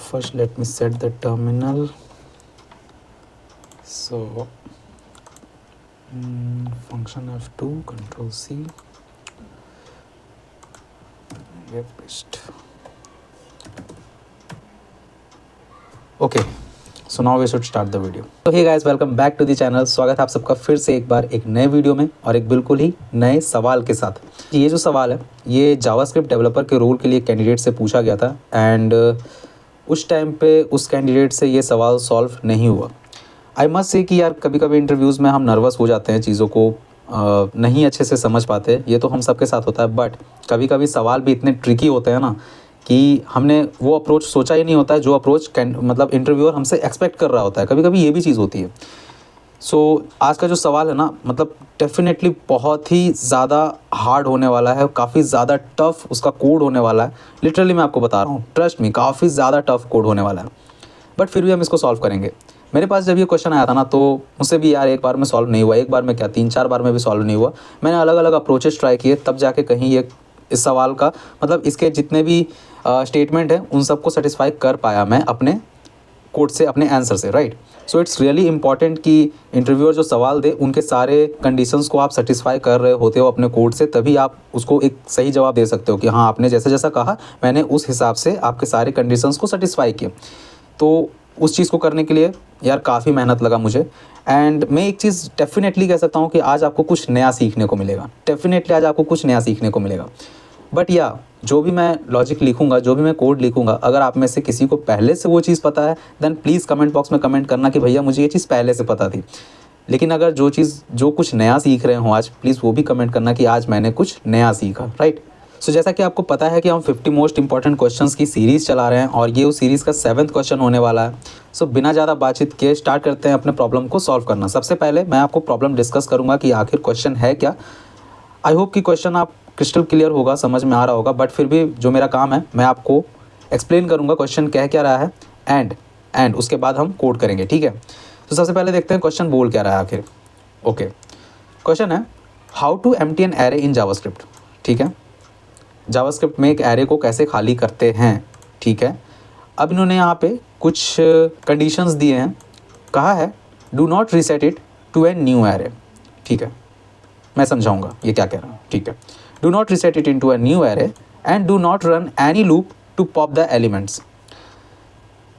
first let me set the terminal. So function F2 control C, yep, paste. Okay, so now we should start the video. So hey guys, welcome back to the channel. स्वागत है आप सबका फिर से एक बार एक नए video में और एक बिल्कुल ही नए सवाल के साथ। ये जो सवाल है ये जावास्क्रिप्ट डेवलपर के रोल के लिए कैंडिडेट से पूछा गया था एंड उस टाइम पे उस कैंडिडेट से ये सवाल सॉल्व नहीं हुआ। आई मस्ट से कि यार कभी कभी इंटरव्यूज़ में हम नर्वस हो जाते हैं, चीज़ों को नहीं अच्छे से समझ पाते, ये तो हम सबके साथ होता है। बट कभी कभी सवाल भी इतने ट्रिकी होते हैं ना कि हमने वो अप्रोच सोचा ही नहीं होता है जो अप्रोच मतलब इंटरव्यूअर हमसे एक्सपेक्ट कर रहा होता है। कभी कभी ये भी चीज़ होती है। सो आज का जो सवाल है ना, मतलब डेफिनेटली बहुत ही ज़्यादा हार्ड होने वाला है, काफ़ी ज़्यादा टफ उसका कोड होने वाला है। लिटरली मैं आपको बता रहा हूँ, ट्रस्ट मी, काफ़ी ज़्यादा टफ कोड होने वाला है। बट फिर भी हम इसको सॉल्व करेंगे। मेरे पास जब ये क्वेश्चन आया था ना तो मुझसे भी यार एक बार में सॉल्व नहीं हुआ, एक बार में क्या 3-4 बार में भी सॉल्व नहीं हुआ। मैंने अलग अलग अप्रोचेस ट्राई किए, तब जाके कहीं ये इस सवाल का मतलब इसके जितने भी स्टेटमेंट हैं उन सबको सेटिस्फाई कर पाया मैं अपने कोड से, अपने आंसर से, right. So it's really important कि इंटरव्यूअर जो सवाल दे उनके सारे कंडीशंस को आप सेटिस्फाई कर रहे होते हो अपने कोड से, तभी आप उसको एक सही जवाब दे सकते हो कि हाँ आपने जैसा जैसा कहा मैंने उस हिसाब से आपके सारे कंडीशंस को सेटिस्फाई किए। तो उस चीज़ को करने के लिए यार काफ़ी मेहनत लगा मुझे। एंड मैं एक चीज़ डेफिनेटली कह सकता हूँ कि आज आपको कुछ नया सीखने को मिलेगा, डेफिनेटली आज आपको कुछ नया सीखने को मिलेगा। बट या जो भी मैं लॉजिक लिखूंगा, जो भी मैं कोड लिखूंगा, अगर आप में से किसी को पहले से वो चीज़ पता है देन प्लीज़ कमेंट बॉक्स में कमेंट करना कि भैया मुझे ये चीज़ पहले से पता थी। लेकिन अगर जो कुछ नया सीख रहे हो आज, प्लीज़ वो भी कमेंट करना कि आज मैंने कुछ नया सीखा, राइट। सो जैसा कि आपको पता है कि हम 50 मोस्ट इंपॉर्टेंट क्वेश्चंस की सीरीज़ चला रहे हैं और ये उस सीरीज़ का 7th क्वेश्चन होने वाला है। सो बिना ज़्यादा बातचीत किए स्टार्ट करते हैं अपने प्रॉब्लम को सॉल्व करना। सबसे पहले मैं आपको प्रॉब्लम डिस्कस करूँगा कि आखिर क्वेश्चन है क्या। आई होप कि क्वेश्चन आप क्रिस्टल क्लियर होगा, समझ में आ रहा होगा। बट फिर भी जो मेरा काम है मैं आपको एक्सप्लेन करूँगा क्वेश्चन कह क्या रहा है एंड उसके बाद हम कोड करेंगे, ठीक है। तो सबसे पहले देखते हैं क्वेश्चन बोल क्या रहा है आखिर। ओके, क्वेश्चन है how to empty an array in JavaScript, ठीक है। जावास्क्रिप्ट में एक एरे को कैसे खाली करते हैं, ठीक है। अब इन्होंने यहाँ पे कुछ कंडीशंस दिए हैं। कहा है do not reset it to a new array, ठीक है। मैं समझाऊंगा ये क्या कह रहा हूँ, ठीक है। Do not reset it into a new array and do not run any loop to pop the elements.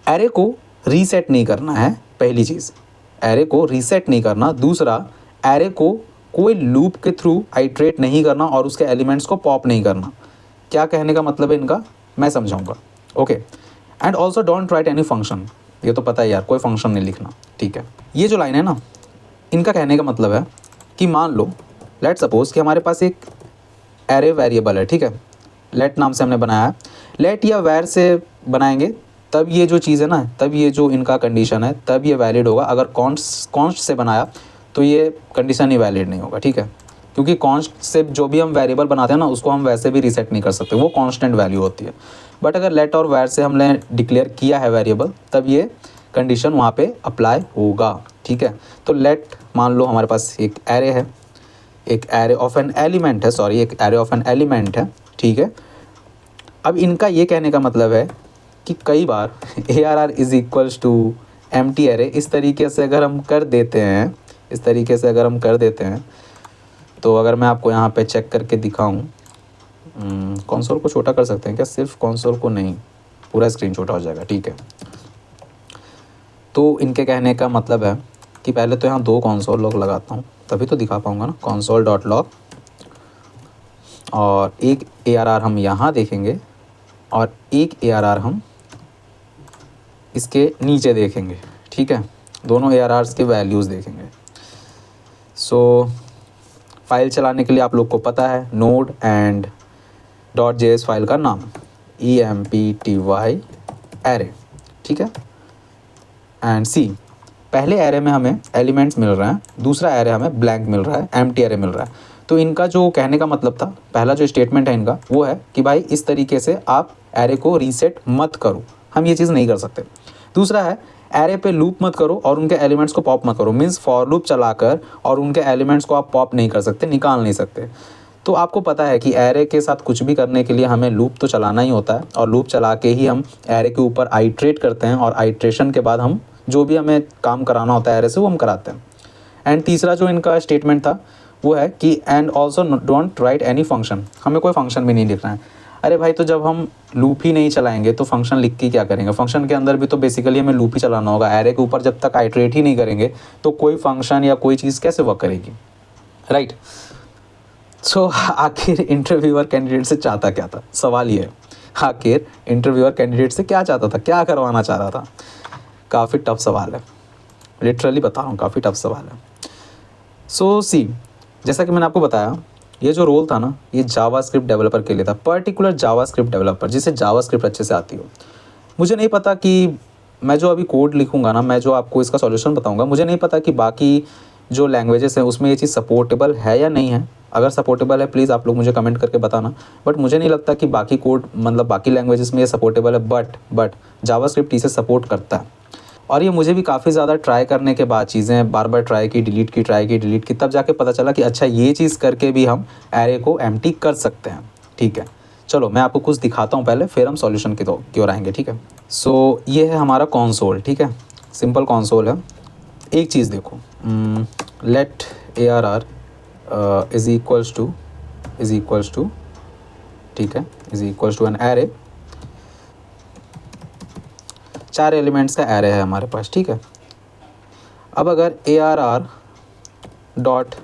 Array को रीसेट नहीं करना है, पहली चीज़, एरे को रीसेट नहीं करना। दूसरा, एरे को कोई लूप के थ्रू आइट्रेट नहीं करना और उसके एलिमेंट्स को पॉप नहीं करना। क्या कहने का मतलब है इनका, मैं समझाऊंगा, okay. And also don't write any function, ये तो पता है यार, कोई फंक्शन नहीं लिखना, ठीक है। ये जो लाइन है ना, इनका कहने का मतलब है कि मान लो लेट सपोज कि हमारे पास एक एरे वेरिएबल है, ठीक है। लेट नाम से हमने बनाया है। लेट या वेर से बनाएंगे तब ये जो चीज़ है ना, तब ये जो इनका कंडीशन है तब ये वैलिड होगा। अगर कॉन्स्ट से बनाया तो ये कंडीशन ही वैलिड नहीं होगा, ठीक है। क्योंकि कॉन्स्ट से जो भी हम वेरिएबल बनाते हैं ना उसको हम वैसे भी रीसेट नहीं कर सकते, वो कांस्टेंट वैल्यू होती है। बट अगर लेट और वेर से हमने डिक्लेयर किया है वेरिएबल तब ये कंडीशन वहाँ पे अप्लाई होगा, ठीक है। तो लेट मान लो हमारे पास एक एरे है, एक एरे ऑफ एन एलिमेंट है, सॉरी एक एरे ऑफ एन एलिमेंट है, ठीक है। अब इनका ये कहने का मतलब है कि कई बार ARR is equals to empty array, इस तरीके से अगर हम कर देते हैं, इस तरीके से अगर हम कर देते हैं तो अगर मैं आपको यहाँ पे चेक करके दिखाऊं, कंसोल को छोटा कर सकते हैं क्या, सिर्फ कंसोल को नहीं, पूरा स्क्रीन छोटा हो जाएगा, ठीक है। तो इनके कहने का मतलब है कि पहले तो यहाँ 2 कंसोल लॉग लगाता हूँ तभी तो दिखा पाऊँगा ना, कंसोल डॉट लॉग, और एक ARR हम यहाँ देखेंगे और एक ARR हम इसके नीचे देखेंगे, ठीक है। दोनों ARRs के वैल्यूज़ देखेंगे। सो फाइल चलाने के लिए आप लोग को पता है नोड एंड .js फाइल का नाम empty एरे, ठीक है। एंड सी, पहले एरे में हमें एलिमेंट्स मिल रहे हैं, दूसरा एरे हमें ब्लैंक मिल रहा है, एम्प्टी एरे मिल रहा है। तो इनका जो कहने का मतलब था, पहला जो स्टेटमेंट है इनका वो है कि भाई इस तरीके से आप एरे को रीसेट मत करो, हम ये चीज़ नहीं कर सकते। दूसरा है एरे पे लूप मत करो और उनके एलिमेंट्स को पॉप मत करो, मीन्स फॉर लूप चलाकर और उनके एलिमेंट्स को आप पॉप नहीं कर सकते, निकाल नहीं सकते। तो आपको पता है कि एरे के साथ कुछ भी करने के लिए हमें लूप तो चलाना ही होता है, और लूप चला के ही हम एरे के ऊपर आइट्रेट करते हैं, और आइट्रेशन के बाद हम जो भी हमें काम कराना होता है एरे से वो हम कराते हैं। एंड तीसरा जो इनका स्टेटमेंट था वो है कि and also don't write any function, हमें कोई फंक्शन भी नहीं लिखना है। अरे भाई, तो जब हम लूप ही नहीं चलाएंगे तो फंक्शन लिख के क्या करेंगे? फंक्शन के अंदर भी तो बेसिकली हमें लूप ही चलाना होगा। एरे के ऊपर जब तक आइट्रेट ही नहीं करेंगे तो कोई फंक्शन या कोई चीज़ कैसे वर्क करेगी, राइट? सो आखिर इंटरव्यूअर कैंडिडेट से चाहता क्या था? सवाल ये है, आखिर इंटरव्यूअर कैंडिडेट से क्या चाहता था, क्या करवाना चाह रहा था? काफ़ी टफ सवाल है, लिटरली बता रहा हूँ, काफ़ी टफ सवाल है। सो सी, जैसा कि मैंने आपको बताया, ये जो रोल था ना, ये जावास्क्रिप्ट डेवलपर के लिए था, पर्टिकुलर जावास्क्रिप्ट डेवलपर जिसे जावास्क्रिप्ट अच्छे से आती हो। मुझे नहीं पता कि मैं जो अभी कोड लिखूंगा ना, मैं जो आपको इसका सॉल्यूशन बताऊंगा, मुझे नहीं पता कि बाकी जो लैंग्वेजेस हैं उसमें ये चीज़ सपोर्टेबल है या नहीं है। अगर सपोर्टेबल है प्लीज़ आप लोग मुझे कमेंट करके बताना, बट मुझे नहीं लगता कि बाकी कोड मतलब बाकी लैंग्वेजेस में ये सपोर्टेबल है, बट जावास्क्रिप्ट इसे सपोर्ट करता है। और ये मुझे भी काफ़ी ज़्यादा ट्राई करने के बाद, चीज़ें बार बार ट्राई की, डिलीट की, तब जाके पता चला कि अच्छा ये चीज़ करके भी हम एरे को एम्प्टी कर सकते हैं। ठीक है, चलो मैं आपको कुछ दिखाता हूँ पहले, फिर हम सॉल्यूशन की ओर आएंगे। ठीक है, सो ये है हमारा कंसोल। ठीक है, सिंपल कंसोल है। एक चीज़ देखो, let ARR is equals to ठीक है, is equals to an array. 4 elements का एरे है हमारे पास। ठीक है, अब अगर ARR डॉट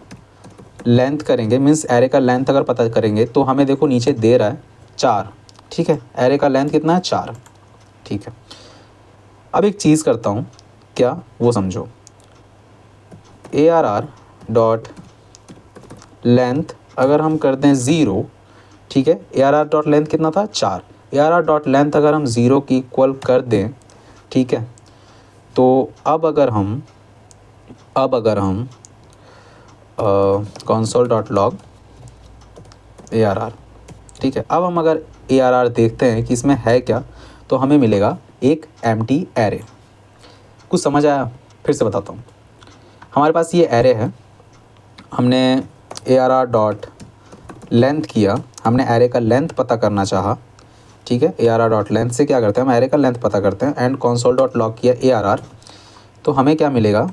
लेंथ करेंगे, मीन्स एरे का लेंथ अगर पता करेंगे, तो हमें देखो नीचे दे रहा है 4। ठीक है, एरे का लेंथ कितना है? 4। ठीक है, अब एक चीज़ करता हूँ, क्या वो समझो। ARR डॉट लेंथ अगर हम कर दें 0, ठीक है, ARR डॉट लेंथ कितना था? 4। ARR डॉट लेंथ अगर हम 0 की इक्वल कर दें, ठीक है, तो अब अगर हम console डॉट लॉग ARR, ठीक है, अब हम अगर ARR देखते हैं कि इसमें है क्या, तो हमें मिलेगा एक एम्प्टी एरे। कुछ समझ आया? फिर से बताता हूँ। हमारे पास ये एरे है, हमने ARR डॉट लेंथ किया, हमने एरे का लेंथ पता करना चाहा। ठीक है, ARR डॉट लेंथ से क्या करते हैं, हम एरे का लेंथ पता करते हैं, एंड कंसोल डॉट लॉग किया ARR, तो हमें क्या मिलेगा?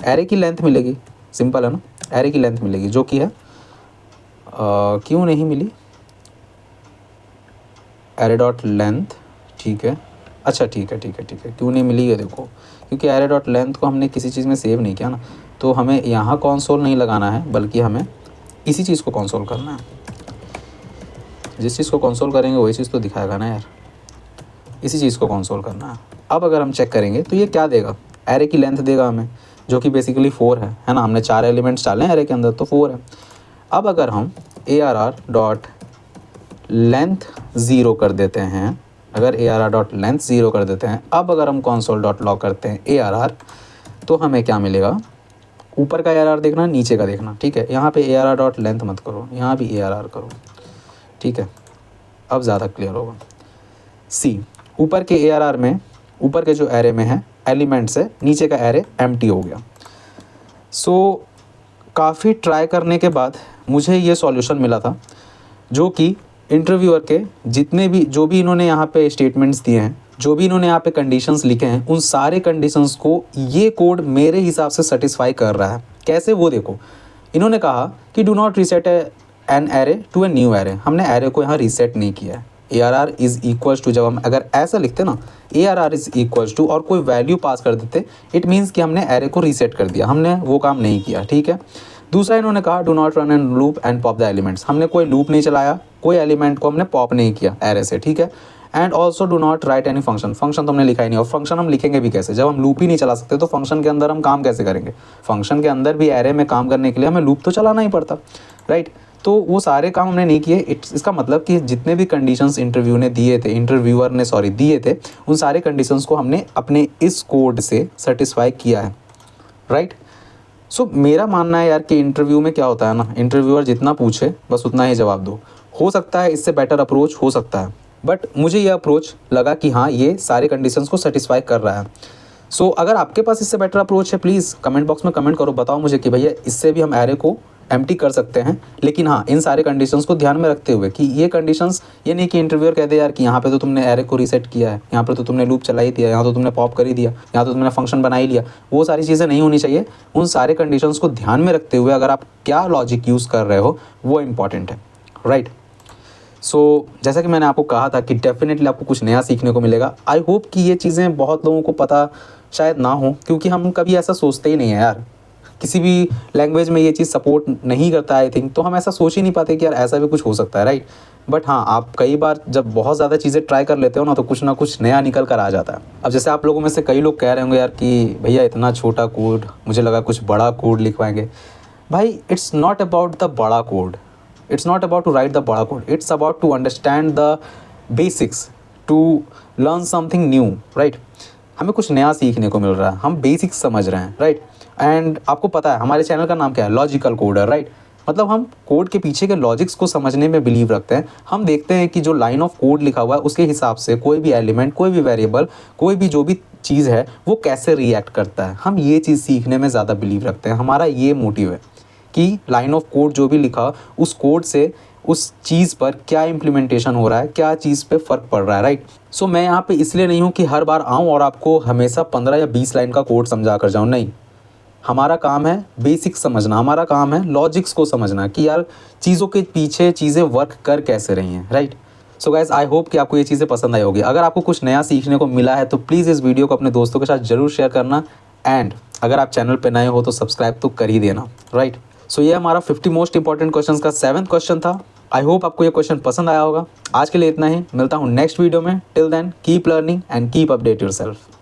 एरे की लेंथ मिलेगी। सिंपल है ना, एरे की लेंथ मिलेगी, जो कि है क्यों नहीं मिली एरे डॉट लेंथ? ठीक है, अच्छा ठीक है, क्यों नहीं मिली ये देखो, क्योंकि एरे डॉट लेंथ को हमने किसी चीज़ में सेव नहीं किया ना, तो हमें यहाँ कंसोल नहीं लगाना है, बल्कि हमें इसी चीज़ को कंसोल करना है। जिस चीज़ को कंसोल करेंगे वही चीज़ तो दिखाएगा ना यार, इसी चीज़ को कंसोल करना है। अब अगर हम चेक करेंगे तो ये क्या देगा? एरे की लेंथ देगा हमें, जो कि बेसिकली 4 है ना। हमने 4 एलिमेंट्स डाले हैं एरे के अंदर, तो 4 है। अब अगर हम ARR डॉट लेंथ 0 कर देते हैं, अगर ARR डॉट लेंथ 0 कर देते हैं, अब अगर हम कंसोल डॉट लॉग करते हैं ARR, तो हमें क्या मिलेगा? ऊपर का ARR देखना, नीचे का देखना। ठीक है, यहाँ पे ARR डॉट लेंथ मत करो, यहाँ भी ARR करो। ठीक है, अब ज़्यादा क्लियर होगा। सी, ऊपर के ARR में, ऊपर के जो एरे में है एलिमेंट्स है, नीचे का एरे एम्प्टी हो गया। सो काफ़ी ट्राई करने के बाद मुझे ये सॉल्यूशन मिला था, जो कि इंटरव्यूअर के जितने भी जो भी इन्होंने यहाँ पे स्टेटमेंट्स दिए हैं, जो भी इन्होंने यहाँ पे कंडीशंस लिखे हैं, उन सारे कंडीशंस को ये कोड मेरे हिसाब से सेटिस्फाई कर रहा है। कैसे, वो देखो। इन्होंने कहा कि do not reset an array to a new array. हमने एरे को यहाँ रीसेट नहीं किया है। ARR इज़ इक्वल्स टू, जब हम अगर ऐसा लिखते ना, ARR इज़ इक्वल्स टू और कोई वैल्यू पास कर देते, इट मीन्स कि हमने एरे को रीसेट कर दिया। हमने वो काम नहीं किया। ठीक है, दूसरा इन्होंने कहा do not run an loop and pop the elements. हमने कोई लूप नहीं चलाया, कोई एलिमेंट को हमने पॉप नहीं किया एरे से। ठीक है, and also do not right any function. Function तो हमने लिखा ही नहीं, और फंक्शन हम लिखेंगे भी कैसे? जब हम लूप ही नहीं चला सकते तो फंक्शन के अंदर हम काम कैसे करेंगे? फंक्शन के अंदर भी एरे में काम करने के लिए हमें लूप तो चलाना ही पड़ता, राइट? तो वो सारे काम हमने नहीं किए। इसका मतलब कि जितने भी कंडीशंस इंटरव्यूअर ने दिए थे, उन सारे कंडीशंस को हमने अपने इस कोड से सेटिस्फाई किया है, राइट? सो मेरा मानना है यार कि इंटरव्यू में क्या होता है ना, इंटरव्यूअर जितना पूछे बस उतना ही जवाब दो। हो सकता है इससे बेटर अप्रोच हो सकता है, बट मुझे ये अप्रोच लगा कि हाँ, ये सारे कंडीशंस को सेटिस्फाई कर रहा है। सो अगर आपके पास इससे बेटर अप्रोच है, प्लीज़ कमेंट बॉक्स में कमेंट करो, बताओ मुझे कि भैया इससे भी हम एरे को एम्प्टी कर सकते हैं। लेकिन हाँ, इन सारे कंडीशंस को ध्यान में रखते हुए कि ये कंडीशंस, ये नहीं कि इंटरव्यूअर कह दे यार कि यहाँ पे तो तुमने एरे को रीसेट किया है, यहाँ पर तो तुमने लूप चला ही दिया, यहाँ तो तुमने पॉप कर ही दिया, यहाँ तो तुमने फंक्शन बना ही लिया। वो सारी चीज़ें नहीं होनी चाहिए। उन सारे कंडीशंस को ध्यान में रखते हुए अगर आप क्या लॉजिक यूज़ कर रहे हो वो इंपॉर्टेंट है, राइट। सो जैसा कि मैंने आपको कहा था कि डेफिनेटली आपको कुछ नया सीखने को मिलेगा। आई होप कि ये चीज़ें बहुत लोगों को पता शायद ना हो, क्योंकि हम कभी ऐसा सोचते ही नहीं है यार। किसी भी लैंग्वेज में ये चीज़ सपोर्ट नहीं करता आई थिंक, तो हम ऐसा सोच ही नहीं पाते कि यार ऐसा भी कुछ हो सकता है, राइट। बट हाँ, आप कई बार जब बहुत ज़्यादा चीज़ें ट्राई कर लेते हो ना तो कुछ नया निकल कर आ जाता है। अब जैसे आप लोगों में से कई लोग कह रहे होंगे यार कि भैया इतना छोटा कोड, मुझे लगा कुछ बड़ा कोड लिखवाएंगे। भाई, इट्स नॉट अबाउट द बड़ा code, it's not about to write the bada code, it's about to understand the basics, to learn something new, right। हमें कुछ नया सीखने को मिल रहा है, हम बेसिक्स समझ रहे हैं, राइट। एंड आपको पता है हमारे चैनल का नाम क्या है, लॉजिकल कोडर, राइट। मतलब हम कोड के पीछे के लॉजिक्स को समझने में बिलीव रखते हैं। हम देखते हैं कि जो लाइन ऑफ कोड लिखा हुआ है उसके हिसाब से कोई भी एलिमेंट, कोई भी वेरिएबल, कोई भी जो भी चीज़ है वो कैसे रिएक्ट करता है। हम ये चीज़ सीखने में ज़्यादा बिलीव रखते हैं। हमारा ये मोटिव है कि लाइन ऑफ कोड जो भी लिखा उस कोड से उस चीज़ पर क्या इम्प्लीमेंटेशन हो रहा है, क्या चीज़ पे फ़र्क पड़ रहा है, राइट। सो मैं यहाँ पे इसलिए नहीं हूँ कि हर बार आऊँ और आपको हमेशा 15 या 20 लाइन का कोड समझा कर जाऊँ, नहीं। हमारा काम है बेसिक्स समझना, हमारा काम है लॉजिक्स को समझना कि यार चीज़ों के पीछे चीज़ें वर्क कर कैसे रही हैं, right. So guys, I hope कि आपको ये चीज़ें पसंद आई होगी। अगर आपको कुछ नया सीखने को मिला है तो प्लीज़ इस वीडियो को अपने दोस्तों के साथ ज़रूर शेयर करना। एंड अगर आप चैनल पर नए हो तो सब्सक्राइब तो कर ही देना, राइट। सो ये हमारा 50 मोस्ट इंपॉर्टेंट क्वेश्चंस का 7th क्वेश्चन था। आई होप आपको ये क्वेश्चन पसंद आया होगा। आज के लिए इतना ही, मिलता हूँ नेक्स्ट वीडियो में। Till then keep learning and keep update yourself.